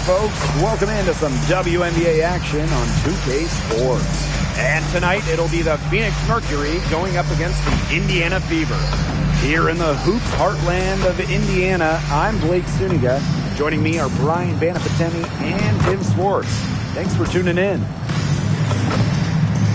folks, welcome into some WNBA action on 2K Sports. And tonight it'll be the Phoenix Mercury going up against the Indiana Fever. Here in the hoops heartland of Indiana, I'm Blake Suniga. Joining me are Brian Banafitemi and Tim Swartz. Thanks for tuning in.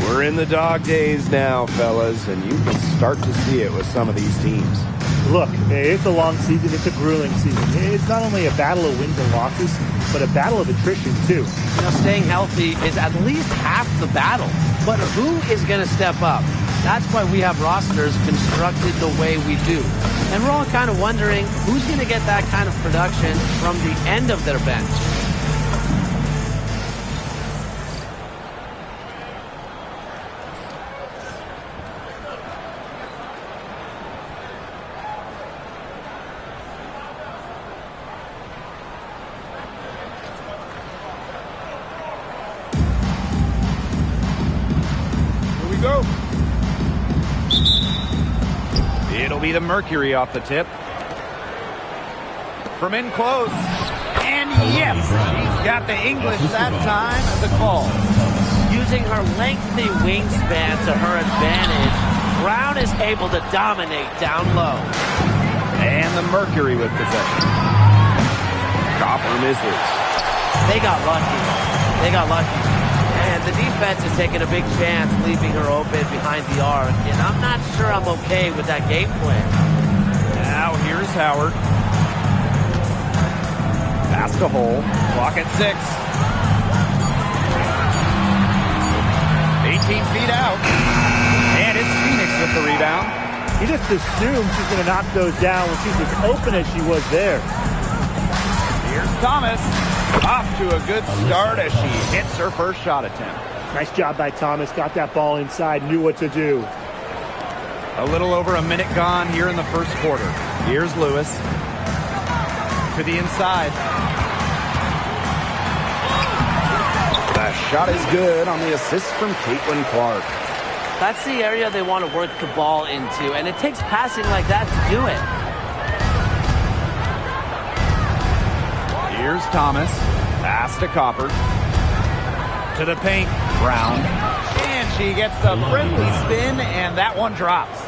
We're in the dog days now, fellas, and you can start to see it with some of these teams. Look, it's a long season. It's a grueling season. It's not only a battle of wins and losses, but a battle of attrition, too. You know, staying healthy is at least half the battle. But who is going to step up? That's why we have rosters constructed the way we do. And we're all kind of wondering who's going to get that kind of production from the end of their bench. It'll be the Mercury off the tip. From in close. And yes, she's got the English that time as a call. Using her lengthy wingspan to her advantage, Brown is able to dominate down low. And the Mercury with possession. Copper misses. They got lucky. And the defense is taking a big chance, leaving her open behind the arc. And I'm not sure I'm okay with that game plan. Now here's Howard. Pass to Hole. Clock at 6. 18 feet out. And it's Phoenix with the rebound. You just assume she's going to knock those down when she's as open as she was there. Here's Thomas. Off to a good start as she hits her first shot attempt. Nice job by Thomas. Got that ball inside, knew what to do. A little over a minute gone here in the first quarter. Here's Lewis. To the inside. The shot is good on the assist from Caitlin Clark. That's the area they want to work the ball into, and it takes passing like that to do it. Here's Thomas. Pass to Copper. To the paint. Brown. And she gets the friendly spin, and that one drops.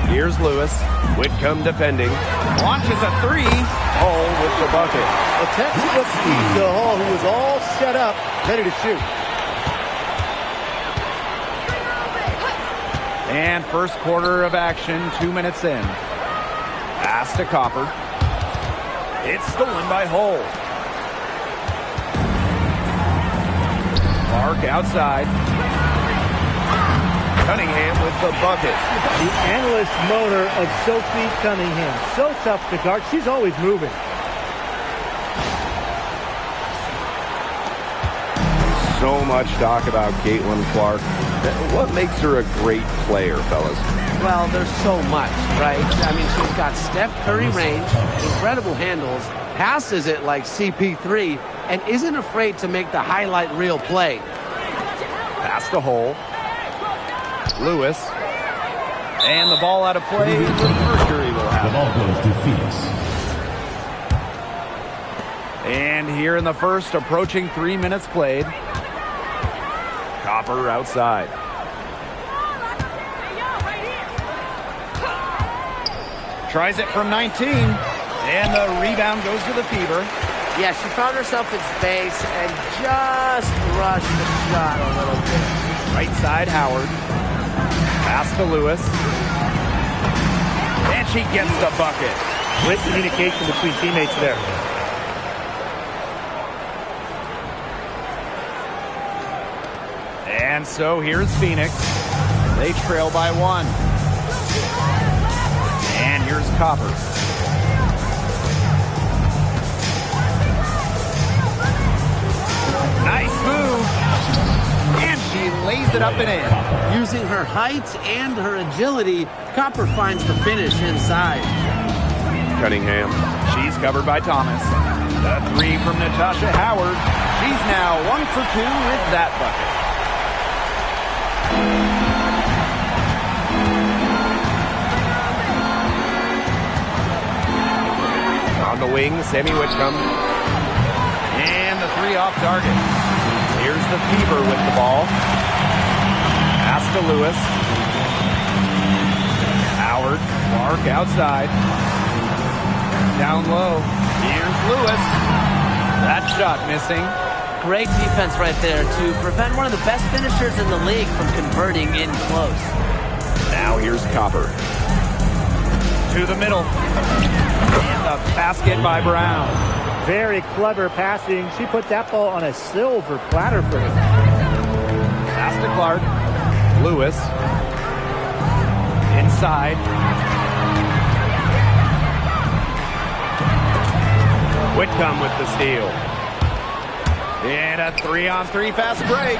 Here's Lewis. Whitcomb defending. Launches a three. Hole with the bucket. A textbook speed to Hall, who was all set up, ready to shoot. And first quarter of action, 2 minutes in. Pass to Copper. It's stolen by Hole. Clark outside. Cunningham with the bucket. The endless motor of Sophie Cunningham. So tough to guard. She's always moving. So much talk about Caitlin Clark. What makes her a great player, fellas? Well, there's so much, right? I mean, she's got Steph Curry range, incredible handles, passes it like CP3, and isn't afraid to make the highlight reel play. Pass to Hole. Lewis. And the ball out of play. The Mercury will have it. The ball goes to Phoenix. And here in the first, approaching 3 minutes played. Copper outside. Tries it from 19. And the rebound goes to the Fever. Yeah, she found herself in space and just rushed the shot a little bit. Right side, Howard. Pass to Lewis. And she gets the bucket. Great communication between teammates there. And so here's Phoenix. They trail by 1. And here's Copper. Nice move. And she lays it up and in. Using her height and her agility, Copper finds the finish inside. Cunningham. She's covered by Thomas. The three from Natasha Howard. She's now 1 for 2 with that bucket. On the wing, Sammy Whitcomb. And the three off target. Here's the Fever with the ball. Pass to Lewis. Howard, Clark outside. Down low. Here's Lewis. That shot missing. Great defense right there to prevent one of the best finishers in the league from converting in close. Now here's Copper. To the middle. And the basket by Brown. Very clever passing. She put that ball on a silver platter for him. Pass to Clark. Lewis. Inside. Whitcomb with the steal. And a 3-on-3 fast break.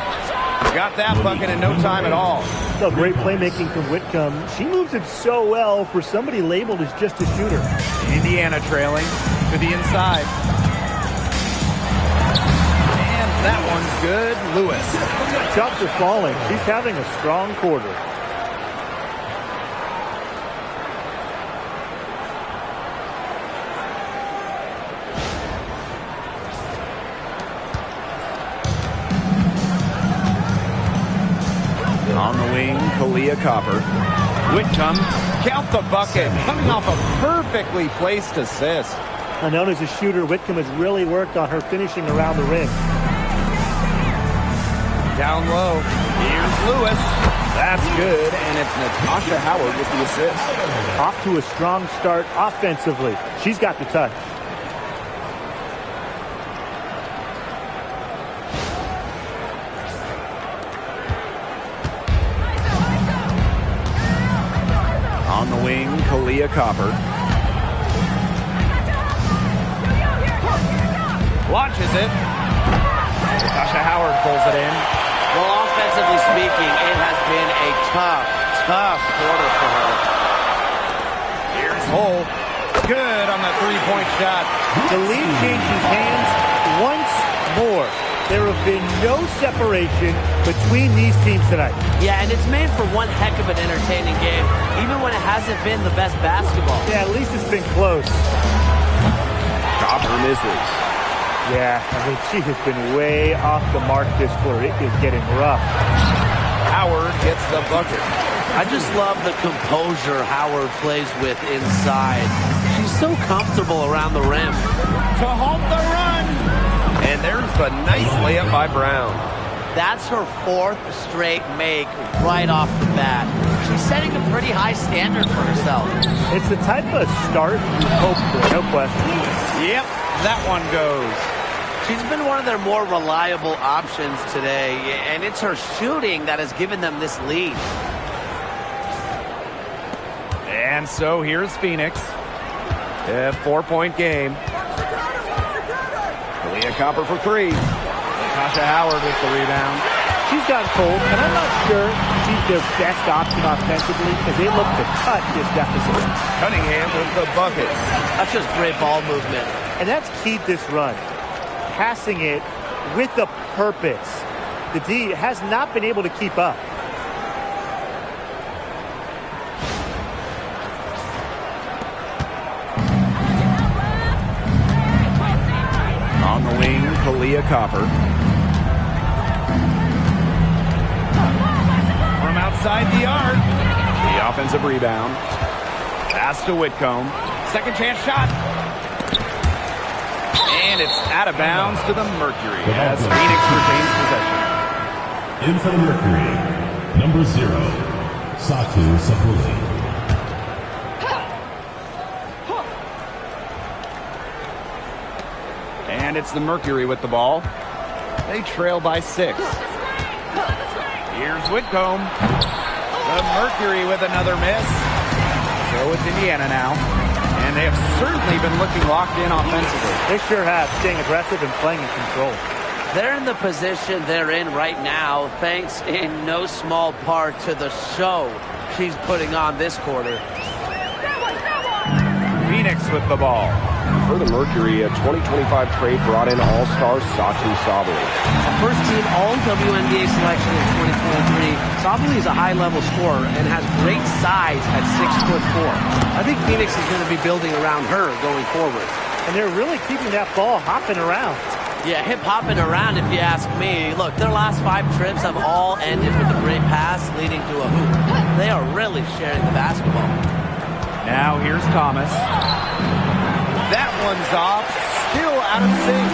Got that bucket in no time at all. So great playmaking from Whitcomb. She moves it so well for somebody labeled as just a shooter. Indiana trailing to the inside. And that one's good. Lewis. Shots are falling. She's having a strong quarter. On the wing, Kalia Copper. Whitcomb, count the bucket, coming off a perfectly placed assist. Known as a shooter, Whitcomb has really worked on her finishing around the rim. Down low, here's Lewis. That's good, and it's Natasha Howard with the assist. Off to a strong start offensively. She's got the touch. On the wing, Kalia Copper. Launches it. Natasha Howard pulls it in. Well, offensively speaking, it has been a tough quarter for her. Here's Hull. Good on the three-point shot. The lead changes hands once more. There have been no separation between these teams tonight. Yeah, and it's made for one heck of an entertaining game, even when it hasn't been the best basketball. Yeah, at least it's been close. Copper misses. Yeah, I mean, she has been way off the mark this quarter. It is getting rough. Howard gets the bucket. I just love the composure Howard plays with inside. She's so comfortable around the rim. To halt the run. And there's a nice layup by Brown. That's her fourth straight make right off the bat. She's setting a pretty high standard for herself. It's the type of start you hope for, no question. Yep, that one goes. She's been one of their more reliable options today, and it's her shooting that has given them this lead. And so here's Phoenix. A 4-point game. Kalia Copper for three. Natasha Howard with the rebound. She's gotten cold, and I'm not sure she's their best option offensively because they look to cut this deficit. Cunningham with the bucket. That's just great ball movement. And that's keyed this run. Passing it with a purpose. The D has not been able to keep up. On the wing, Kalia Copper. From outside the arc. The offensive rebound. Pass to Whitcomb. Second chance shot. And it's out of bounds to the Mercury as Phoenix retains possession. In for the Mercury, number 0, Satu Sapuli. And it's the Mercury with the ball. They trail by 6. Here's Whitcomb. The Mercury with another miss. So it's Indiana now. And they have certainly been looking locked in offensively. They sure have, staying aggressive and playing in control. They're in the position they're in right now, thanks in no small part to the show she's putting on this quarter. Phoenix with the ball. For the Mercury, a 2025 trade brought in All-Star Satu Sabali. A first-team All-WNBA selection in 2023. Sabali is a high-level scorer and has great size at 6'4". I think Phoenix is going to be building around her going forward. and they're really keeping that ball hopping around. Yeah, hip-hopping around if you ask me. Look, their last 5 trips have all ended with a great pass leading to a hoop. They are really sharing the basketball. Now here's Thomas. That one's off. Still out of sync.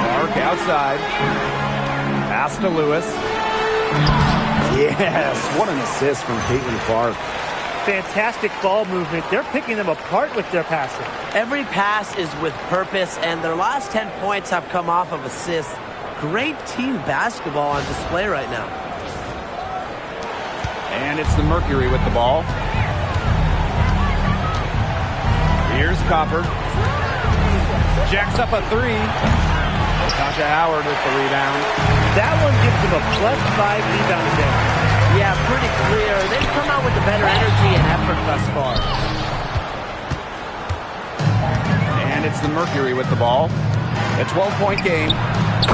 Clark outside. Pass to Lewis. Yes, what an assist from Caitlin Clark. Fantastic ball movement. They're picking them apart with their passing. Every pass is with purpose, and their last 10 points have come off of assists. Great team basketball on display right now. And it's the Mercury with the ball. Here's Copper. Jacks up a 3. Natasha Howard with the rebound. That one gives them a +5 rebound advantage. Yeah, pretty clear. They've come out with the better energy and effort thus far. And it's the Mercury with the ball. A 12-point game.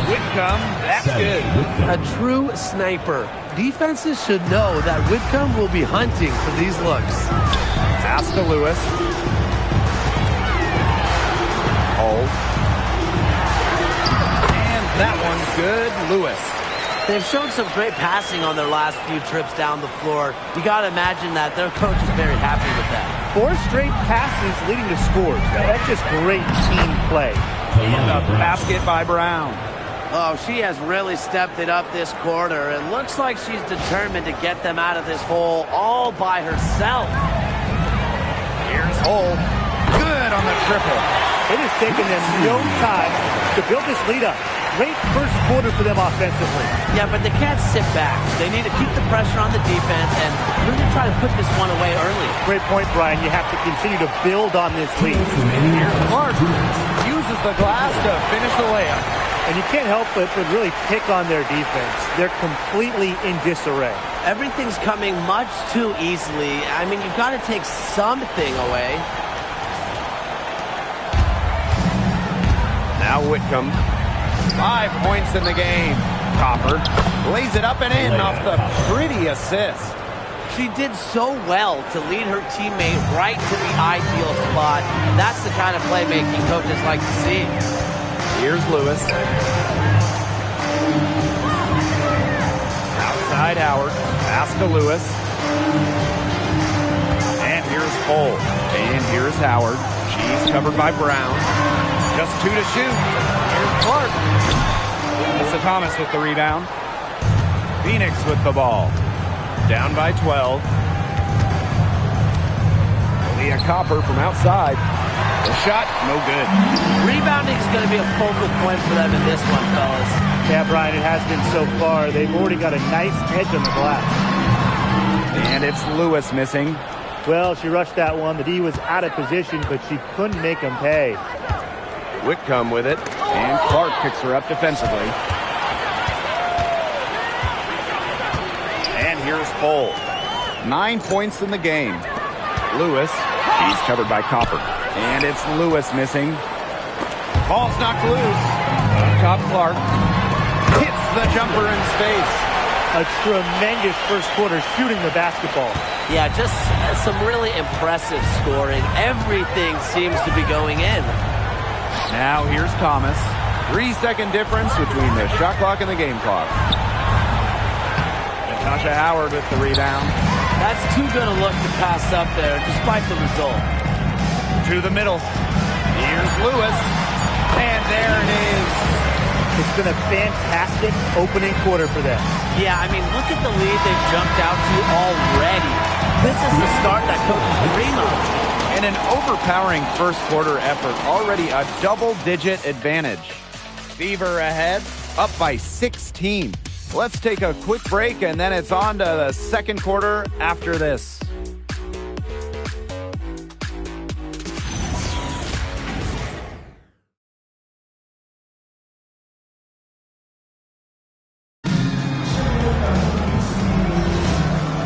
Whitcomb, that's good. A true sniper. Defenses should know that Whitcomb will be hunting for these looks. Pass to Lewis. Hold. And that one's good. Lewis. They've shown some great passing on their last few trips down the floor. You got to imagine that their coach is very happy with that. 4 straight passes leading to scores. That's just great team play. And a basket by Brown. Oh, she has really stepped it up this quarter. It looks like she's determined to get them out of this hole all by herself. Here's Hull. Good on the triple. It has taken them no time to build this lead up. Great first quarter for them offensively. Yeah, but they can't sit back. They need to keep the pressure on the defense and really try to put this one away early. Great point, Brian. You have to continue to build on this lead. Here's Clark. Uses the glass to finish the layup. And you can't help but really pick on their defense. They're completely in disarray. Everything's coming much too easily. I mean, you've got to take something away. Now Whitcomb. 5 points in the game. Copper lays it up and in off the pretty assist. She did so well to lead her teammate right to the ideal spot. That's the kind of playmaking coaches like to see. Here's Lewis. Outside Howard. Pass to Lewis. And here's Cole. And here's Howard. She's covered by Brown. Just 2 to shoot. Here's Clark. Melissa Thomas with the rebound. Phoenix with the ball. Down by 12. Leah Copper from outside. The shot, no good. Rebounding is going to be a focal point for them in this one, fellas. Yeah, Brian, it has been so far. They've already got a nice edge on the glass. And it's Lewis missing. Well, she rushed that one. The D was out of position, but she couldn't make them pay. Whitcomb with it, and Clark picks her up defensively. And here's Cole. 9 points in the game. Lewis, she's covered by Copper. And it's Lewis missing. Ball's knocked loose. Up top, Clark hits the jumper in space. A tremendous first quarter shooting the basketball. Yeah, just some really impressive scoring. Everything seems to be going in. Now here's Thomas. 3-second difference between the shot clock and the game clock. Natasha Howard with the rebound. That's too good a look to pass up there, despite the result. To the middle. Here's Lewis. And there it is. It's been a fantastic opening quarter for them. Yeah, I mean, look at the lead they've jumped out to already. This is the start that coaches dream of. And an overpowering first quarter effort. Already a double-digit advantage. Fever ahead, up by 16. Let's take a quick break, and then it's on to the second quarter after this.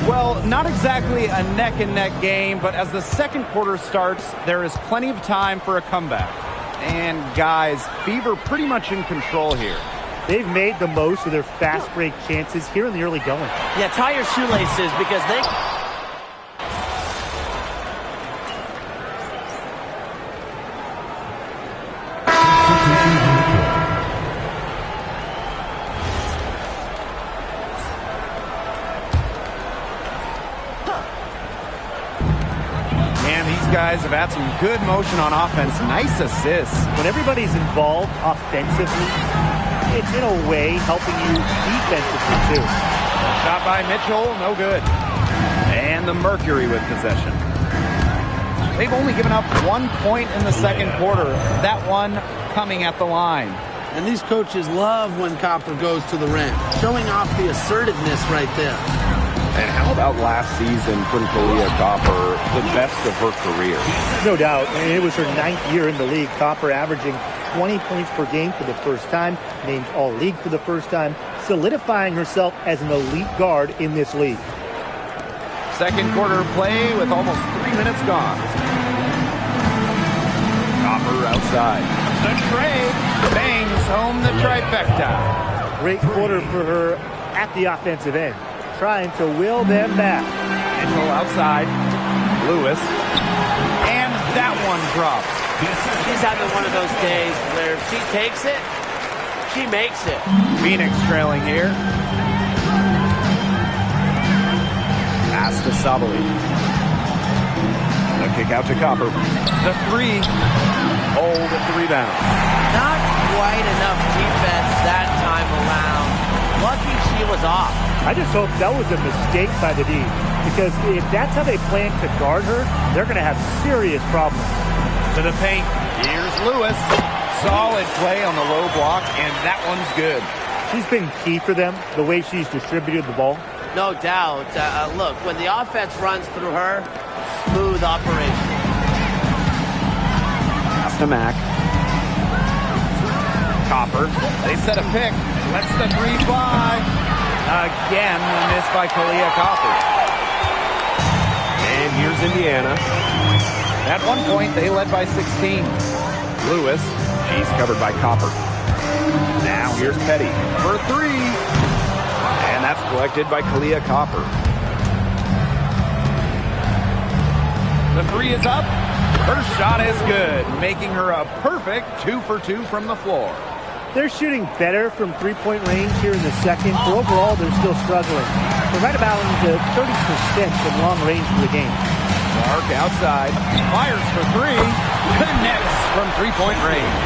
Well, not exactly a neck-and-neck game, but as the second quarter starts, there is plenty of time for a comeback. And guys, Fever pretty much in control here. They've made the most of their fast break chances here in the early going. Yeah, tie your shoelaces because they... guys have had some good motion on offense. Nice assists. When everybody's involved offensively, it's in a way helping you defensively too. Shot by Mitchell, no good. And the Mercury with possession. They've only given up 1 point in the second quarter. That one coming at the line. And these coaches love when Copper goes to the rim, showing off the assertiveness right there. And how about last season from Kalia Copper, the best of her career? No doubt. And it was her 9th year in the league. Copper averaging 20 points per game for the first time, named All-League for the first time, solidifying herself as an elite guard in this league. Second quarter play with almost 3 minutes gone. Copper outside. The trade bangs home the trifecta. Great quarter for her at the offensive end, trying to will them back. Mitchell outside. Lewis. And that one drops. She's having one of those days where if she takes it, she makes it. Phoenix trailing here. Pass to Sabali. The kick out to Copper. The three. Hold at the rebound. Not quite enough defense that time around. Lucky she was off. I just hope that was a mistake by the D, because if that's how they plan to guard her, they're going to have serious problems. To the paint. Here's Lewis. Solid play on the low block, and that one's good. She's been key for them, the way she's distributed the ball. No doubt. Look, when the offense runs through her, smooth operation. Pass to Mack. Copper. They set a pick. Lets the three fly. Again, missed by Kalia Copper. And here's Indiana. At one point, they led by 16. Lewis. She's covered by Copper. Now here's Petty for three. And that's collected by Kalia Copper. The three is up. Her shot is good, making her a perfect 2 for 2 from the floor. They're shooting better from three-point range here in the second, but overall they're still struggling. They're right about into 30% from long range for the game. Clark outside, fires for three, connects from three-point range.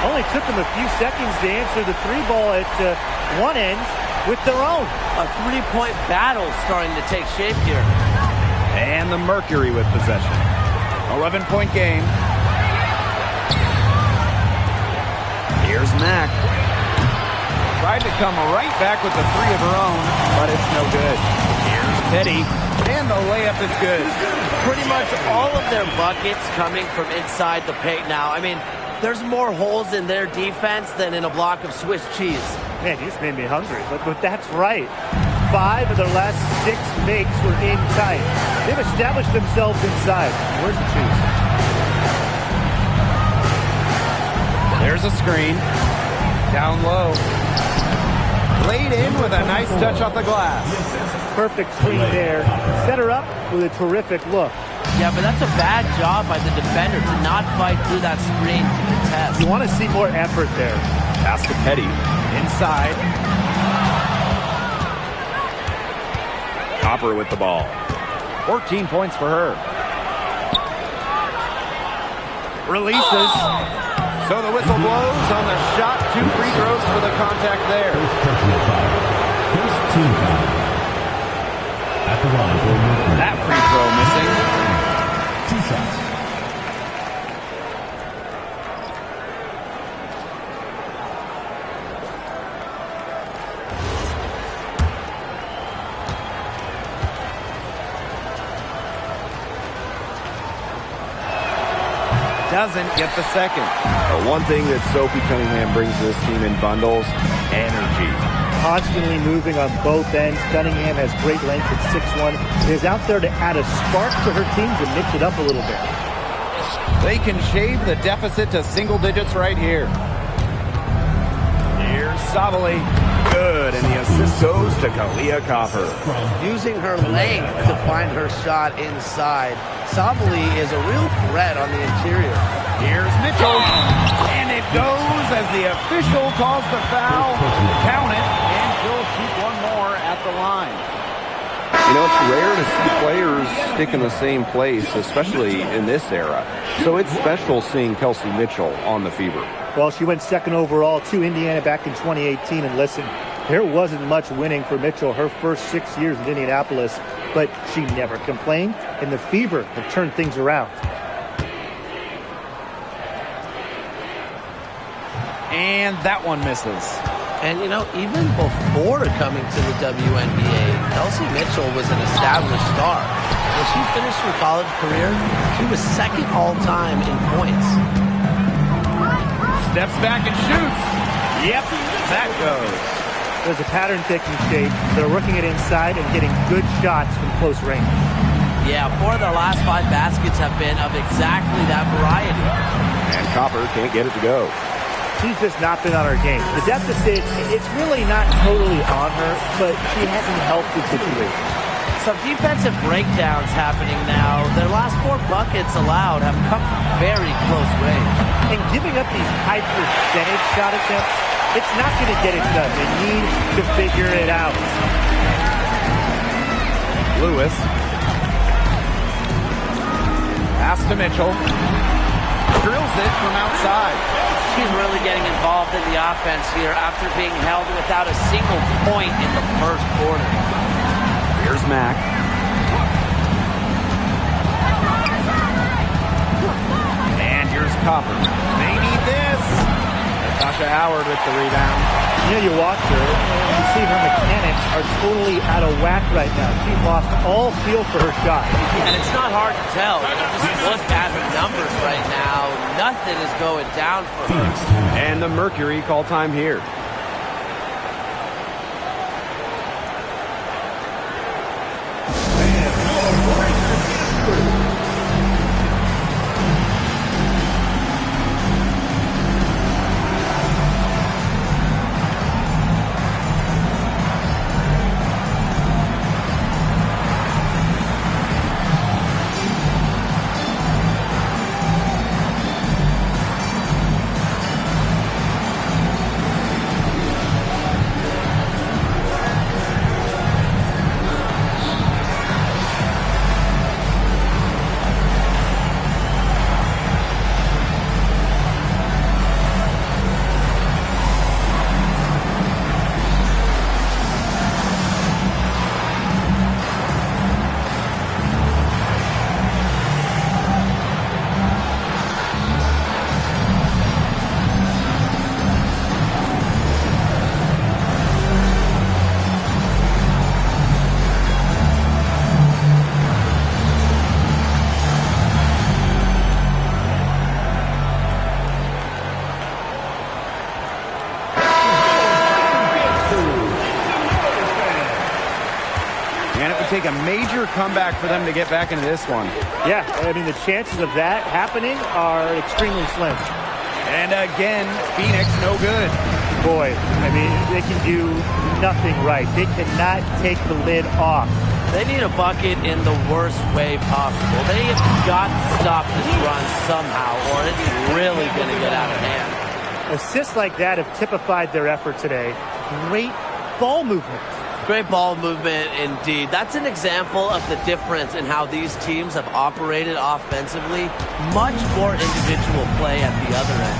Only took them a few seconds to answer the three ball at one end with their own. A three-point battle starting to take shape here. And the Mercury with possession. 11-point game. Here's Mack. Tried to come right back with the three of her own, but it's no good. Here's Petty, and the layup is good. Pretty much all of their buckets coming from inside the paint now. I mean, there's more holes in their defense than in a block of Swiss cheese. Man, you just made me hungry, but that's right. 5 of their last 6 makes were in tight. They've established themselves inside. Where's the cheese? There's a screen. Down low. Laid in with a nice touch off the glass. Perfect screen there. Set her up with a terrific look. Yeah, but that's a bad job by the defender to not fight through that screen to contest. You want to see more effort there. Pass to Petty. Inside. Copper with the ball. 14 points for her. Releases. So the whistle blows on the shot. 2 free throws for the contact there. First team foul. At the line for Mercury. That free throw missing. 2 shots. Doesn't get the second. One thing that Sophie Cunningham brings to this team in bundles, energy. Constantly moving on both ends. Cunningham has great length at 6'1". Is out there to add a spark to her team to mix it up a little bit. They can shave the deficit to single digits right here. Here's Sabali. Good, and the assist goes to Kalia Copper. Using her length to find her shot inside. Sabali is a real threat on the interior. Here's Mitchell, and it goes as the official calls the foul. Count it, and she'll shoot one more at the line. You know, it's rare to see players stick in the same place, especially in this era. So it's special seeing Kelsey Mitchell on the Fever. Well, she went second overall to Indiana back in 2018. And listen, there wasn't much winning for Mitchell her first 6 years in Indianapolis, but she never complained, and the Fever have turned things around. And that one misses. And, you know, even before coming to the WNBA, Kelsey Mitchell was an established star. When she finished her college career, she was second all-time in points. Steps back and shoots. Yep, that goes. There's a pattern taking shape. They're working it inside and getting good shots from close range. Yeah, 4 of their last 5 baskets have been of exactly that variety. And Copper can't get it to go. She's just not been on her game. The deficit, it's really not totally on her, but she hasn't helped the situation. Some defensive breakdowns happening now. Their last 4 buckets allowed have come from very close range. And giving up these high percentage shot attempts, it's not going to get it done. They need to figure it out. Lewis. Pass to Mitchell. Drills it from outside. She's really getting involved in the offense here after being held without a single point in the first quarter. Here's Mack. And here's Copper. They need this. Natasha Howard with the rebound. You know, you watch her, and you see her mechanics are totally out of whack right now. She's lost all feel for her shot. And it's not hard to tell. Just look at her numbers right now. Nothing is going down for her. And the Mercury call time here. Take a major comeback for them to get back into this one. Yeah, I mean, the chances of that happening are extremely slim. And again, Phoenix no good. Boy, I mean, they can do nothing right. They cannot take the lid off. They need a bucket in the worst way possible. They have got to stop this run somehow, or it's really going to get out of hand. Assists like that have typified their effort today. Great ball movement. Great ball movement indeed. That's an example of the difference in how these teams have operated offensively. Much more individual play at the other end.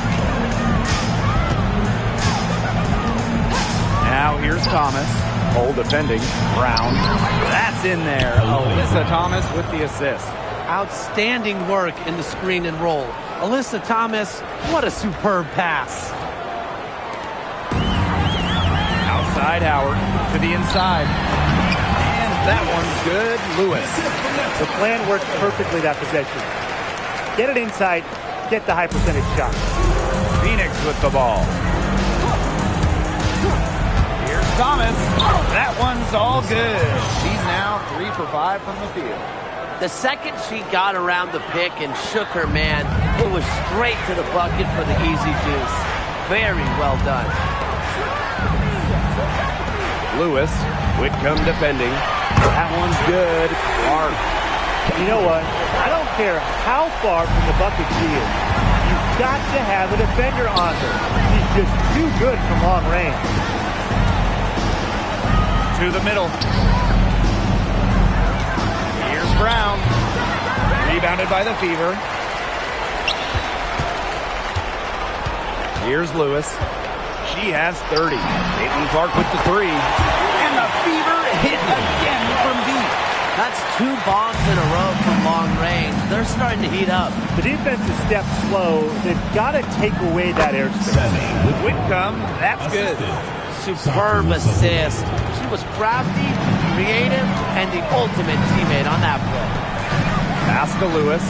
Now here's Thomas. Hole defending. Brown. That's in there. Alyssa Thomas with the assist. Outstanding work in the screen and roll. Alyssa Thomas, what a superb pass. Outside Howard to the inside. And that one's good. Lewis. The plan worked perfectly that possession. Get it inside, get the high percentage shot. Phoenix with the ball. Here's Thomas. That one's all good. She's now 3 for 5 from the field. The second she got around the pick and shook her man, it was straight to the bucket for the easy deuce. Very well done. Lewis, Whitcomb defending. That one's good. Clark. You know what? I don't care how far from the bucket she is. You've got to have a defender on her. She's just too good from long range. To the middle. Brown. Rebounded by the Fever. Here's Lewis. She has 30. Caitlin Clark with the three. And the Fever hit again from deep. That's 2 bombs in a row from long range. They're starting to heat up. The defense is stepped slow. They've got to take away that airspace. Whitcomb, that's good. Superb assist. She was crafty, creative, and the ultimate teammate on that play. Pass to Lewis.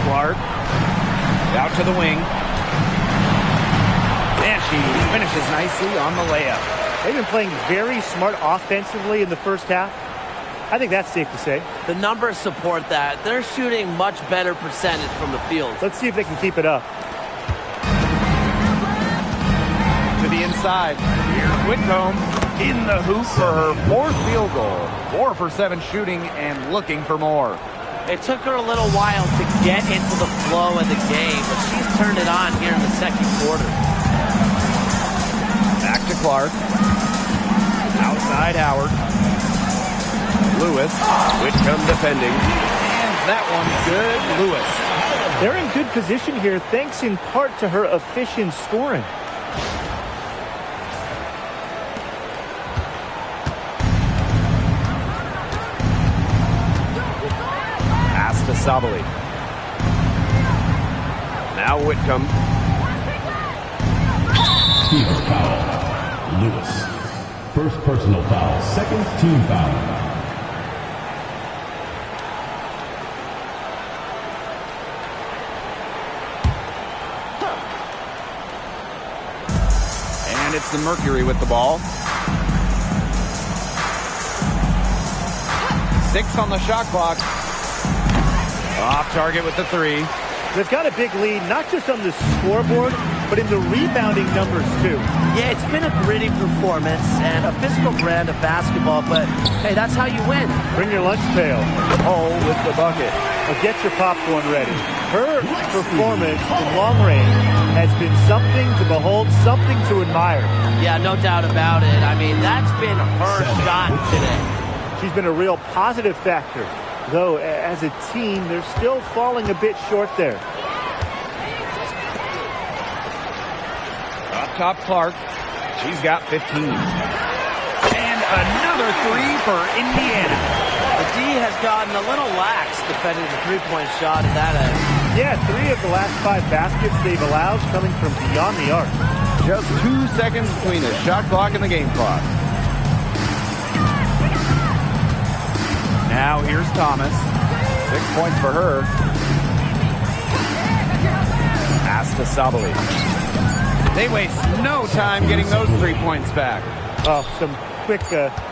Clark. Out to the wing. And she finishes nicely on the layup. They've been playing very smart offensively in the first half. I think that's safe to say. The numbers support that. They're shooting much better percentage from the field. Let's see if they can keep it up. To the inside. Here's Whitcomb in the hoop for her 4th field goal. 4 for 7 shooting and looking for more. It took her a little while to get into the flow of the game, but she's turned it on here in the second quarter. Back to Clark. Outside Howard. Lewis. Whitcomb defending. And that one's good. Lewis. They're in good position here thanks in part to her efficient scoring. Pass to Sabali. Now Whitcomb. Fever foul. Lewis. First personal foul. Second team foul. And it's the Mercury with the ball. 6 on the shot clock. Off target with the 3. They've got a big lead, not just on the scoreboard, but in the rebounding numbers, too. Yeah, it's been a gritty performance and a physical brand of basketball, but, hey, that's how you win. Bring your lunch pail. Hole with the bucket. Or get your popcorn ready. Her performance in long range has been something to behold, something to admire. Yeah, no doubt about it. I mean, that's been her shot today. She's been a real positive factor. Though, as a team, they're still falling a bit short there. Up top, Clark. She's got 15. And another 3 for Indiana. The D has gotten a little lax defending the three-point shot at that end. Yeah, 3 of the last 5 baskets they've allowed coming from beyond the arc. Just 2 seconds between the shot clock and the game clock. Now here's Thomas. 6 points for her. Pass to Sabali. They waste no time getting those 3 points back. Oh, some quick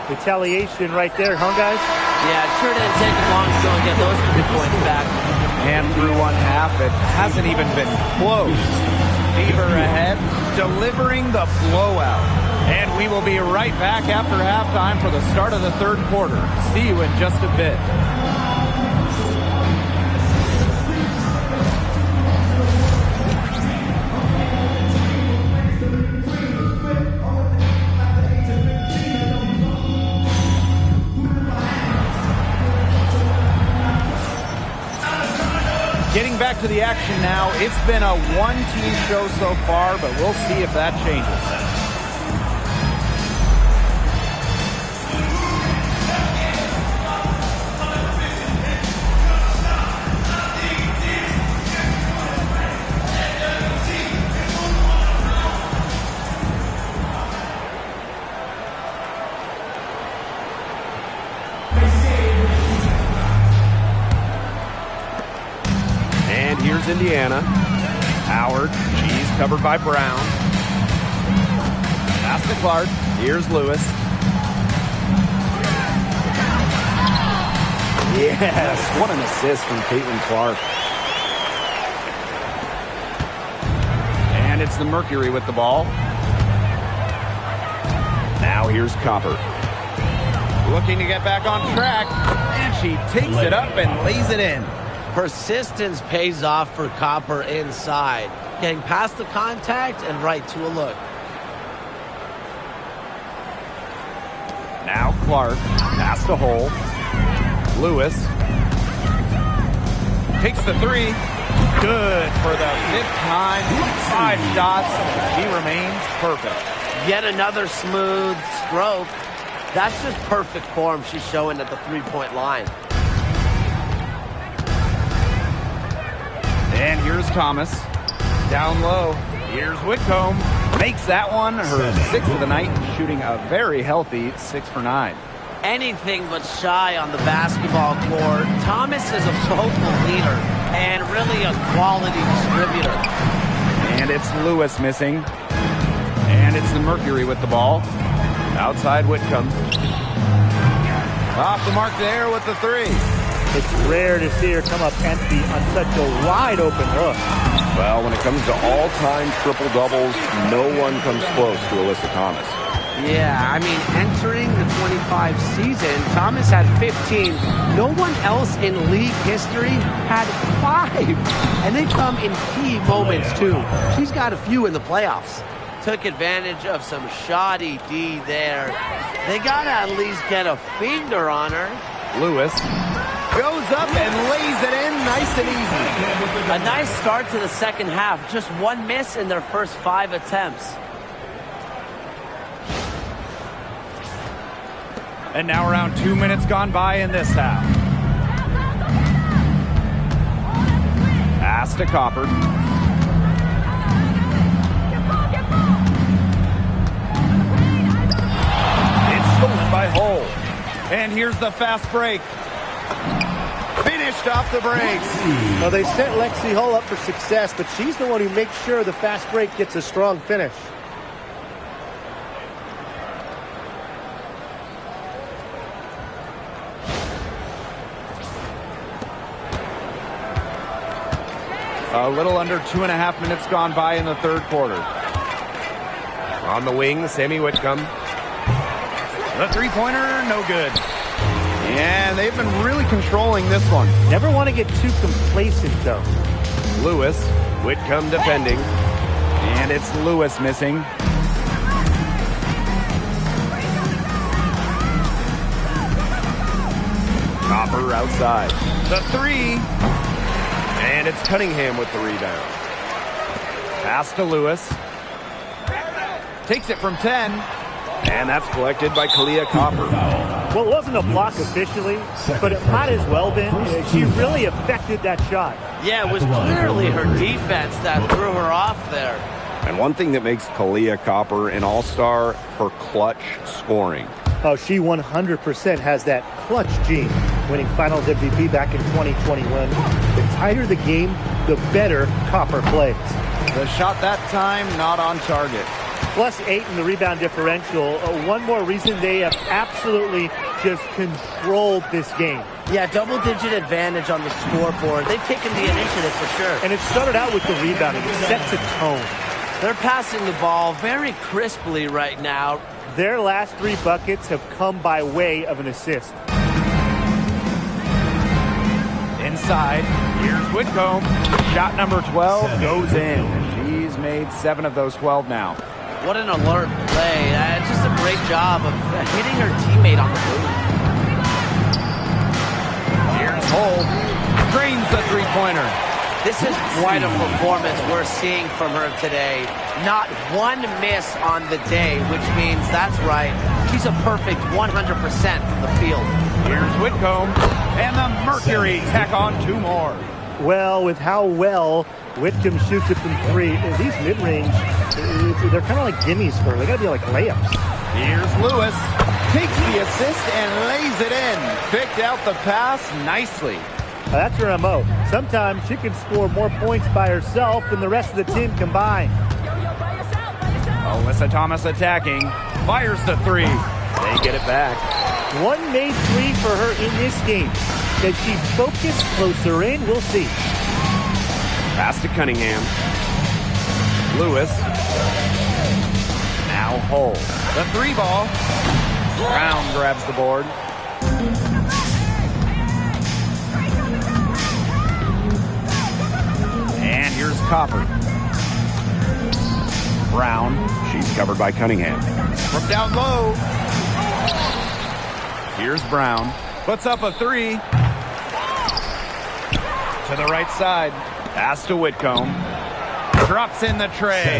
retaliation right there, huh, guys? Yeah, it sure didn't take them long to go and get those 3 points back. And through one half, it hasn't even been close. Fever ahead, delivering the blowout. And we will be right back after halftime for the start of the third quarter. See you in just a bit. Getting back to the action now. It's been a one-team show so far, but we'll see if that changes. Here's Indiana. Howard. She's covered by Brown. Pass to Clark. Here's Lewis. Yes, what an assist from Caitlin Clark. And it's the Mercury with the ball. Now here's Copper. Looking to get back on track. And she takes it up and lays it in. Persistence pays off for Copper inside. Getting past the contact and right to a look. Now Clark. Pass to Hole. Lewis takes the three. Good for the 5th time. 5 shots. He remains perfect. Yet another smooth stroke. That's just perfect form she's showing at the three-point line. And here's Thomas. Down low. Here's Whitcomb. Makes that one her 6th of the night, shooting a very healthy 6 for 9. Anything but shy on the basketball court. Thomas is a vocal leader and really a quality distributor. And it's Lewis missing. And it's the Mercury with the ball. Outside Whitcomb. Off the mark there with the 3. It's rare to see her come up empty on such a wide open look. Well, when it comes to all-time triple-doubles, no one comes close to Alyssa Thomas. Yeah, I mean, entering the 25 season, Thomas had 15. No one else in league history had 5. And they come in key moments, too. She's got a few in the playoffs. Took advantage of some shoddy D there. They got to at least get a finger on her. Lewis goes up and lays it in nice and easy. A nice start to the second half. Just 1 miss in their first 5 attempts. And now around 2 minutes gone by in this half. Pass to Copper. It's stolen by Hull. And here's the fast break. Finished off the brakes. Well, they set Lexi Hull up for success, but she's the one who makes sure the fast break gets a strong finish. A little under 2.5 minutes gone by in the third quarter. On the wing, Sammy Whitcomb. The three-pointer, no good. And they've been really controlling this one. Never want to get too complacent, though. Lewis, Whitcomb defending. And it's Lewis missing. Copper outside. The 3. And it's Cunningham with the rebound. Pass to Lewis. Takes it from 10. And that's collected by Kalia Copper. Well, it wasn't a block officially, but it might as well been. She really affected that shot. Yeah, it was clearly her defense that threw her off there. And one thing that makes Kalia Copper an all-star, her clutch scoring. Oh, she 100% has that clutch gene, winning Finals MVP back in 2021. The tighter the game, the better Copper plays. The shot that time, not on target. +8 in the rebound differential. One more reason they have absolutely just controlled this game. Yeah, double-digit advantage on the scoreboard. They've taken the initiative for sure. And it started out with the rebounding. It sets a tone. They're passing the ball very crisply right now. Their last 3 buckets have come by way of an assist. Inside, here's Whitcomb. Shot number 12 goes in. She's made 7 of those 12 now. What an alert play. Just a great job of hitting her teammate on the move. Here's Hull. Drains the three-pointer. This is quite a performance we're seeing from her today. Not 1 miss on the day, which means that's right. She's a perfect 100% from the field. Here's Whitcomb. And the Mercury tack on 2 more. Well, with how well Whitcomb shoots it from 3, these mid-range, they're kind of like gimmies for her. They got to be like layups. Here's Lewis. Takes the assist and lays it in. Picked out the pass nicely. That's her MO. Sometimes she can score more points by herself than the rest of the team combined. Alyssa Thomas attacking. Fires the 3. They get it back. 1 made 3 for her in this game. Does she focus closer in? We'll see. Pass to Cunningham. Lewis. Now Hull. The 3 ball. Brown grabs the board. And here's Copper. Brown. She's covered by Cunningham. From down low. Here's Brown. Puts up a three. To the right side. Pass to Whitcomb. Drops in the tray.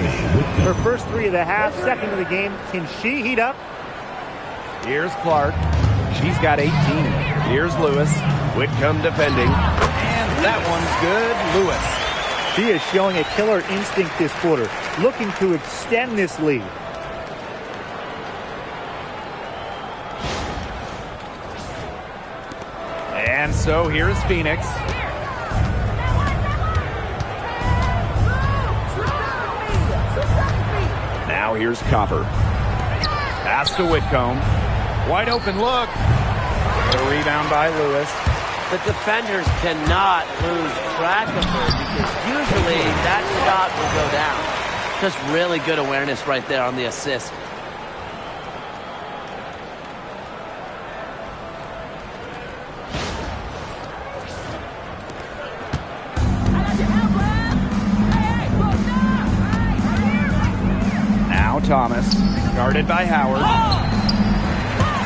Her first three of the half, second of the game. Can she heat up? Here's Clark. She's got 18. Here's Lewis. Whitcomb defending. And that one's good. Lewis. She is showing a killer instinct this quarter, looking to extend this lead. And so here's Phoenix. Now here's Copper. Pass to Whitcomb. Wide open look. The rebound by Lewis. The defenders cannot lose track of her because usually that shot will go down. Just really good awareness right there on the assist. Now Thomas, guarded by Howard.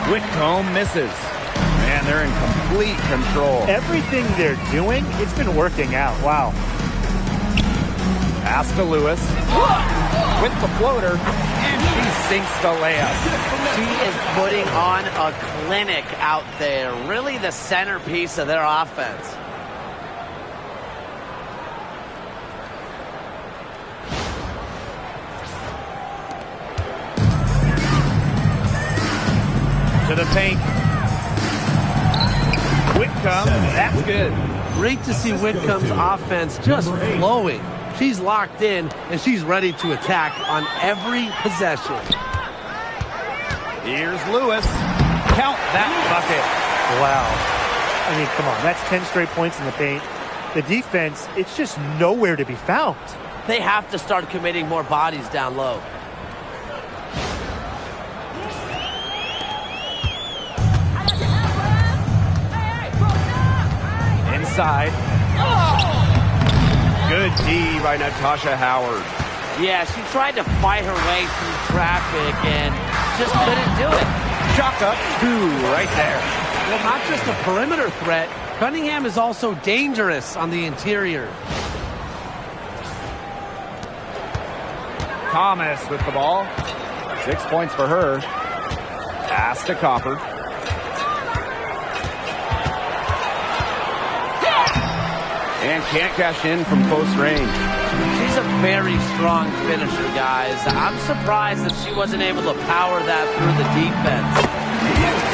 Whitcomb misses. Man, they're in complete control. Everything they're doing, it's been working out. Wow. Pass to Lewis. With the floater. And she sinks the layup. She is putting on a clinic out there. Really the centerpiece of their offense. To the paint. Whitcomb, that's good. Great to see Whitcomb's offense just flowing. She's locked in, and she's ready to attack on every possession. Here's Lewis. Count that bucket. Wow. I mean, come on. That's 10 straight points in the paint. The defense, it's just nowhere to be found. They have to start committing more bodies down low. Inside. Good D by Natasha Howard. Yeah, she tried to fight her way through traffic and just couldn't do it. Chalk up two right there. Well, not just a perimeter threat, Cunningham is also dangerous on the interior. Thomas with the ball. 6 points for her. Pass to Copper. And can't cash in from close range. She's a very strong finisher, guys. I'm surprised that she wasn't able to power that through the defense.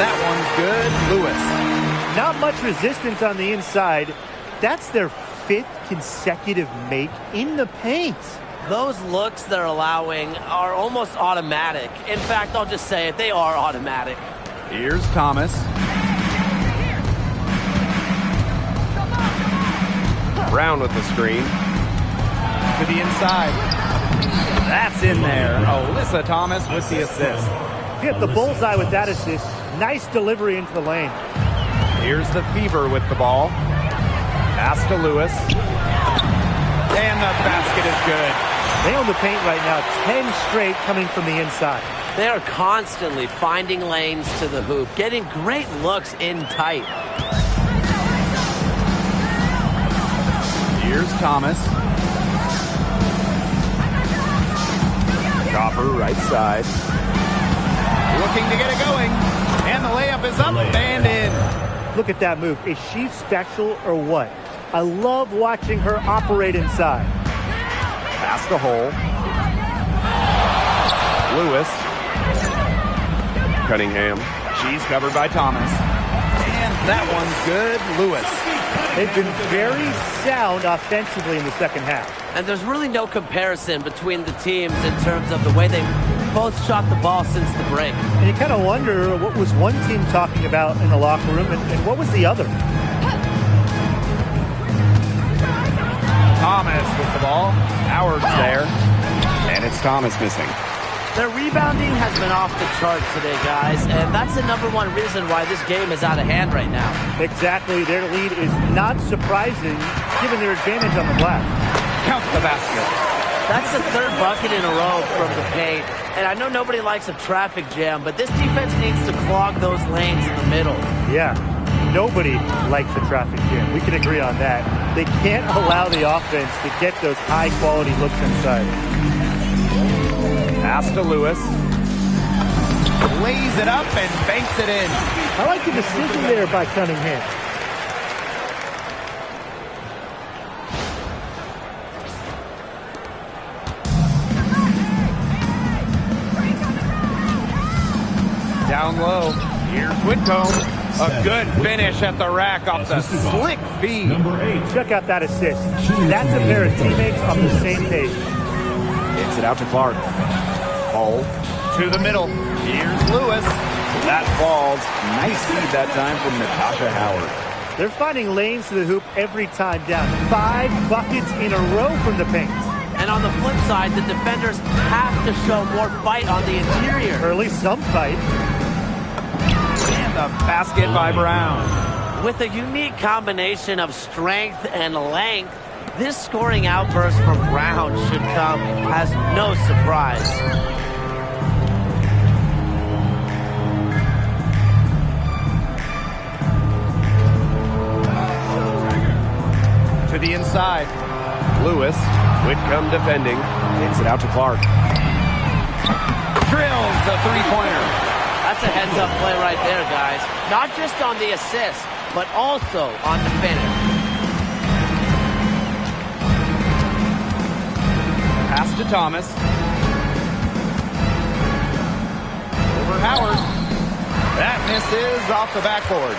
That one's good. Lewis. Not much resistance on the inside. That's their 5th consecutive make in the paint. Those looks they're allowing are almost automatic. In fact, I'll just say it, they are automatic. Here's Thomas. Brown with the screen. To the inside. That's in there. Alyssa Thomas with the assist. Hit the bullseye with that assist. Nice delivery into the lane. Here's the Fever with the ball. Pass to Lewis. And the basket is good. They own the paint right now. 10 straight coming from the inside. They are constantly finding lanes to the hoop, getting great looks in tight. Here's Thomas. Copper right side. Looking to get it going. And the layup is up and in. Look at that move. Is she special or what? I love watching her operate inside. Pass the hole. Lewis. Cunningham. She's covered by Thomas. And that one's good. Lewis. They've been very sound offensively in the second half. And there's really no comparison between the teams in terms of the way they both shot the ball since the break. And you kind of wonder what was one team talking about in the locker room and what was the other? Thomas with the ball. Howard's there. And it's Thomas missing. Their rebounding has been off the chart today, guys, and that's the #1 reason why this game is out of hand right now. Exactly. Their lead is not surprising given their advantage on the glass. Count the basket. That's the 3rd bucket in a row from the paint, and I know nobody likes a traffic jam, but this defense needs to clog those lanes in the middle. Yeah. Nobody likes the traffic jam. We can agree on that. They can't allow the offense to get those high-quality looks inside. Pass to Lewis. Lays it up and banks it in. I like the decision there by Cunningham. Down low. Here's Whitcomb. A good finish at the rack off the slick feed. Number 8. Check out that assist. That's a pair of teammates on the same page. Hits it out to Clark. Ball to the middle. Here's Lewis. That falls. Nice feed that time from Natasha Howard. They're finding lanes to the hoop every time down. 5 buckets in a row from the paint. And on the flip side, the defenders have to show more fight on the interior. Or at least some fight. And the basket by Brown. With a unique combination of strength and length, this scoring outburst from Brown should come as no surprise. To the inside. Lewis. Whitcomb defending. Hits it out to Clark. Drills the three-pointer. That's a heads-up play right there, guys. Not just on the assist, but also on the finish. Pass to Thomas. Over Howard. That misses off the backboard.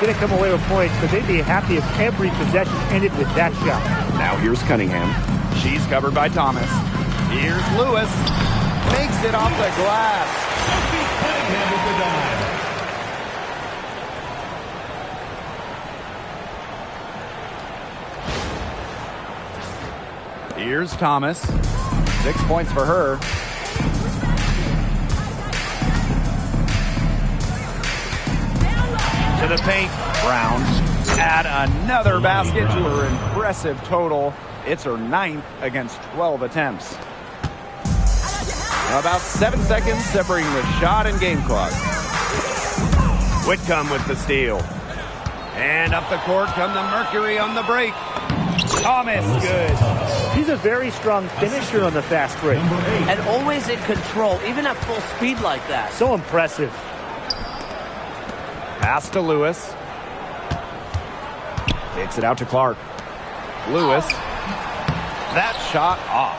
Didn't come away with points, but they'd be happy if every possession ended with that shot. Now here's Cunningham. She's covered by Thomas. Here's Lewis. Makes it off the glass. Cunningham with the dime. Here's Thomas. 6 points for her. To the paint. Brown. Add another basket to her impressive total. It's her 9th against 12 attempts. About 7 seconds separating the shot and game clock. Whitcomb with the steal. And up the court come the Mercury on the break. Thomas, good. She's a very strong finisher on the fast break. And always in control, even at full speed like that. So impressive. Pass to Lewis. Takes it out to Clark. Lewis. That shot off.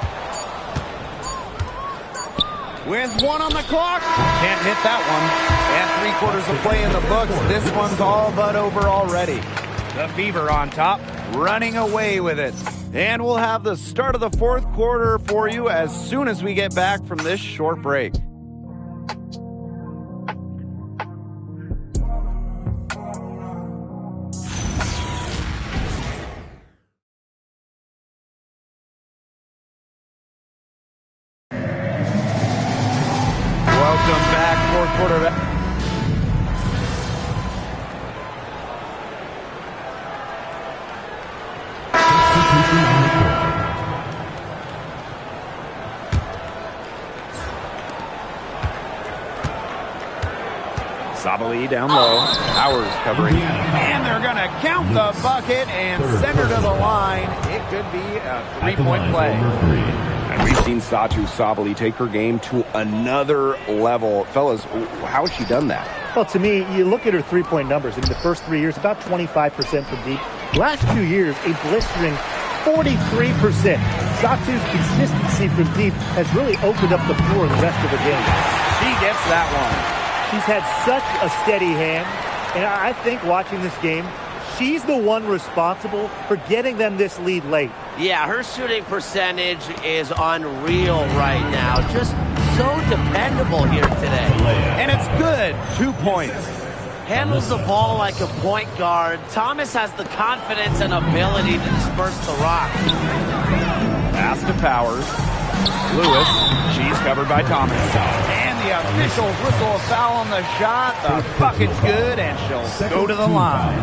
With 1 on the clock. Can't hit that one. And 3/4 of play in the books. This one's all but over already. The Fever on top, running away with it. And we'll have the start of the 4th quarter for you as soon as we get back from this short break. Welcome back, 4th quarter. Sabali down low. Howard's covering. And they're going to count the bucket and send her to the line. It could be a 3-point play. And we've seen Satu Sabali take her game to another level. Fellas, how has she done that? Well, to me, you look at her three-point numbers. In the first 3 years, about 25% from deep. Last 2 years, a blistering 43%. Satu's consistency from deep has really opened up the floor in the rest of the game. She gets that one. She's had such a steady hand, and I think watching this game, she's the one responsible for getting them this lead late. Yeah, her shooting percentage is unreal right now. Just so dependable here today. And it's good. 2 points. Handles the ball like a point guard. Thomas has the confidence and ability to disperse the rock. Pass to Powers. Lewis. She's covered by Thomas. And the officials whistle a foul on the shot. The bucket's good, and she'll go to the line.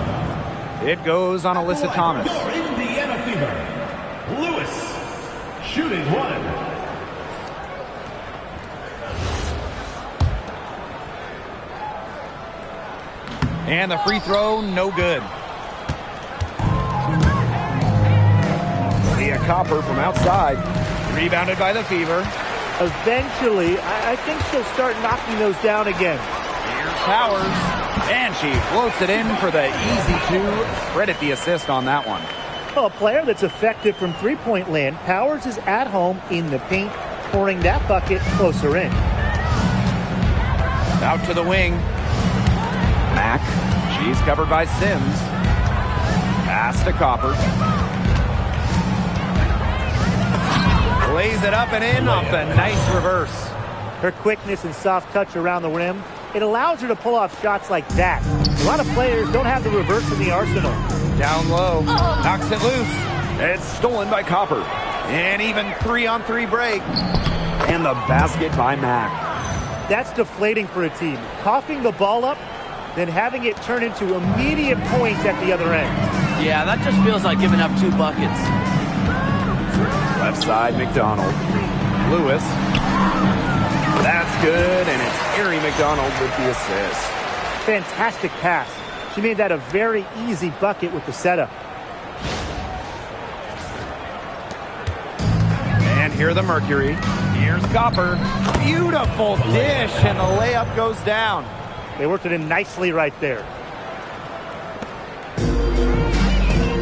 It goes on Alyssa Thomas. Indiana Fever. Lewis. Shooting 1. And the free throw, no good. Leah Copper from outside. Rebounded by the Fever. Eventually, I think she'll start knocking those down again. Here's Powers. And she floats it in for the easy two. Credit the assist on that one. Well, a player that's effective from three-point land. Powers is at home in the paint, pouring that bucket closer in. Out to the wing. Mack. She's covered by Sims. Pass to Copper. Lays it up and in off the nice reverse. Her quickness and soft touch around the rim, it allows her to pull off shots like that. A lot of players don't have the reverse in the arsenal. Down low. Knocks it loose. It's stolen by Copper. And even 3-on-3 break. And the basket by Mack. That's deflating for a team. Coughing the ball up, then having it turn into immediate points at the other end. Yeah, that just feels like giving up 2 buckets. Left side, McDonald. Lewis. That's good, and it's Erie McDonald with the assist. Fantastic pass. She made that a very easy bucket with the setup. And here the Mercury. Here's Copper. Beautiful dish, and the layup goes down. They worked it in nicely right there.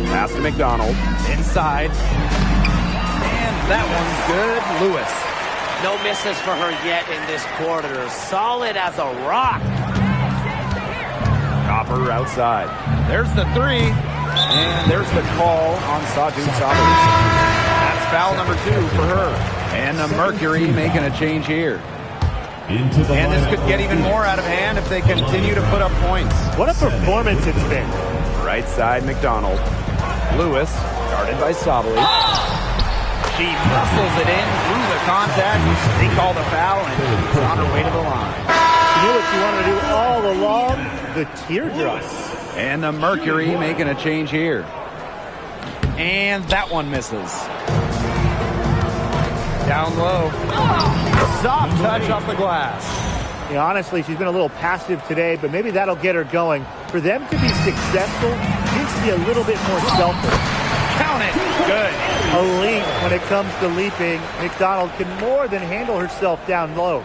Pass to McDonald. Inside. And that one's good. Lewis. No misses for her yet in this quarter. Solid as a rock. Copper outside. There's the three. And there's the call on Sadu Sabri. That's foul number 2 for her. And the Mercury making a change here. And this could get even more out of hand if they continue to put up points. What a performance it's been. Right side, McDonald. Lewis, guarded by Sabri. She muscles it in through the contact. They call the foul, and she's on her way to the line. She knew what she wanted to do all along, the teardrop. And the Mercury making a change here. And that one misses. Down low. Soft touch off the glass. Yeah, honestly, she's been a little passive today, but maybe that'll get her going. For them to be successful, she needs to be a little bit more selfish. Count it. Good. Elite when it comes to leaping. McDonald can more than handle herself down low.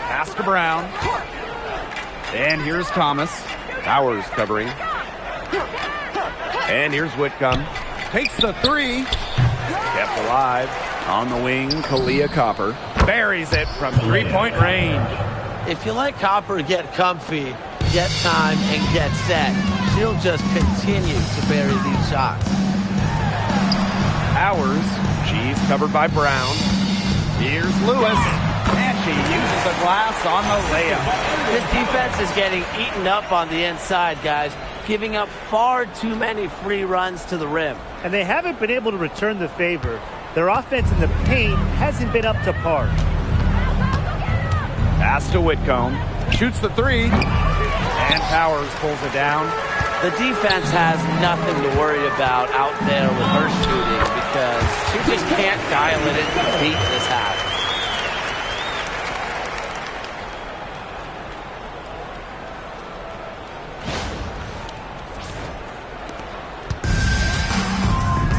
Pass to Brown. And here's Thomas. Powers covering. And here's Whitcomb. Takes the three. Kept alive. On the wing, Kalia Copper. Buries it from three-point range. If you let Copper get comfy, get time, and get set, she'll just continue to bury these shots. Powers. She's covered by Brown. Here's Lewis. And she uses a glass on the layup. This defense is getting eaten up on the inside, guys, giving up far too many free runs to the rim. And they haven't been able to return the favor. Their offense in the paint hasn't been up to par. Pass to Whitcomb. Shoots the three. And Powers pulls it down. The defense has nothing to worry about out there with her shooting because she just can't dial it in to beat this half.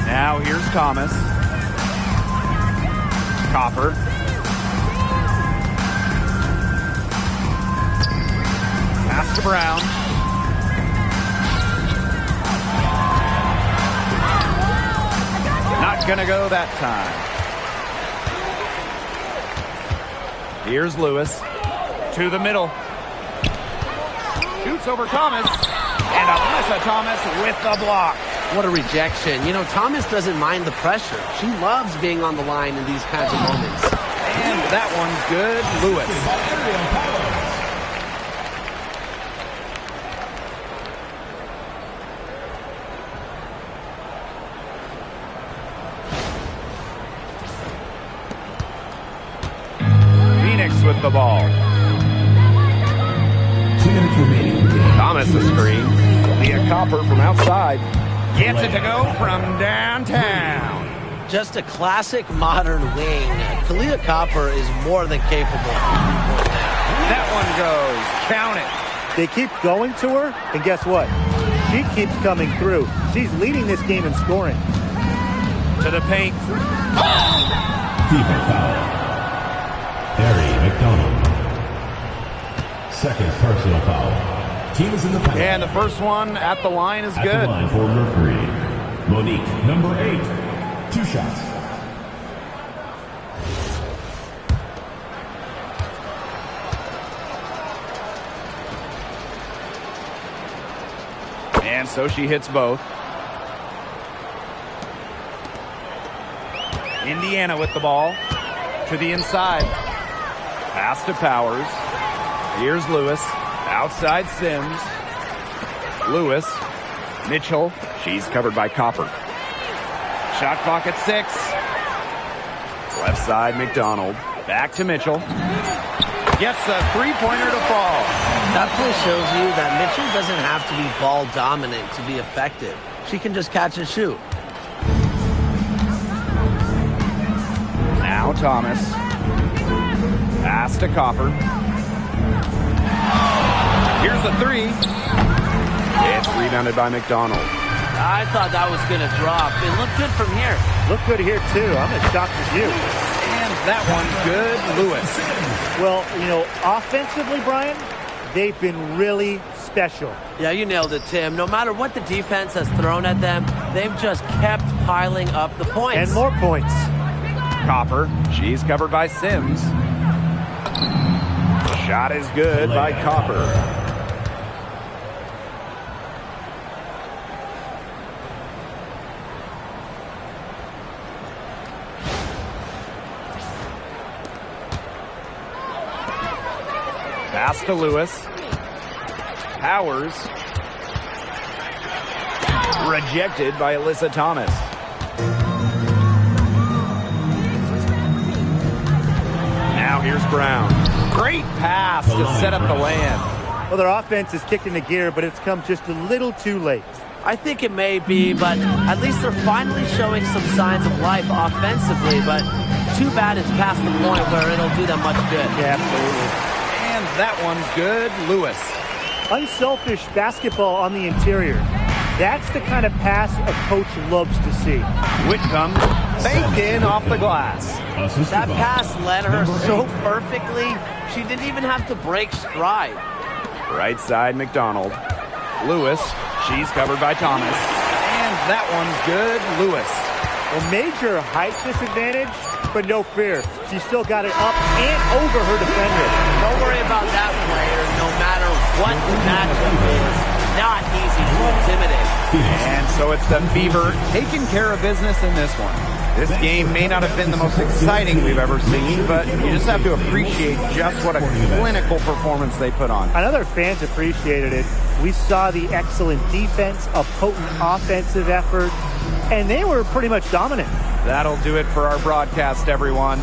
Now here's Thomas. Copper. Pass to Brown. Not gonna go that time. Here's Lewis. To the middle. Shoots over Thomas. And Alyssa Thomas with the block. What a rejection. You know, Thomas doesn't mind the pressure. She loves being on the line in these kinds of moments. And that one's good. Lewis. Phoenix with the ball. 2 minutes remaining. Thomas the screen. Leah Copper from outside. Gets it to go from downtown. Just a classic modern wing. Kalia Copper is more than capable of three-point there. That one goes. Count it. They keep going to her, and guess what? She keeps coming through. She's leading this game in scoring. To the paint. Fever foul. Harry McDonald. Second personal foul. Team is in the penalty. And the first one at the line is At good. the line for Mercury. Monique, number 8. 2 shots. And so she hits both. Indiana with the ball. To the inside. Pass to Powers. Here's Lewis. Outside Sims. Lewis. Mitchell. She's covered by Copper. Shot clock at 6. Left side, McDonald. Back to Mitchell. Gets a three-pointer to fall. That play shows you that Mitchell doesn't have to be ball dominant to be effective. She can just catch and shoot. Now Thomas. Pass to Copper. Here's the three. It's rebounded by McDonald. I thought that was going to drop. It looked good from here. Look good here, too. I'm as shocked as you. And that one's good. Lewis. Well, offensively, Brian, they've been really special. Yeah, you nailed it, Tim. No matter what the defense has thrown at them, they've just kept piling up the points. And more points. Copper. She's covered by Sims. Shot is good by Copper. Pass to Lewis. Powers. Rejected by Alyssa Thomas. Now here's Brown. Great pass to set up the land. Well, their offense is kicked into gear, but it's come just a little too late. I think it may be, but at least they're finally showing some signs of life offensively, but too bad it's past the point where it'll do them much good. Yeah, absolutely. And that one's good. Lewis. Unselfish basketball on the interior. That's the kind of pass a coach loves to see. Whitcomb banked in off the glass. That pass led her so perfectly, she didn't even have to break stride. Right side, McDonald. Lewis. She's covered by Thomas. And that one's good. Lewis. A major height disadvantage, but no fear. She still got it up and over her defender. Don't worry about that player, no matter what the matchup is. Not easy to intimidate. And so it's the Fever taking care of business in this one. This game may not have been the most exciting we've ever seen, but you just have to appreciate just what a clinical performance they put on. I know their fans appreciated it. We saw the excellent defense, a potent offensive effort, and they were pretty much dominant. That'll do it for our broadcast, everyone.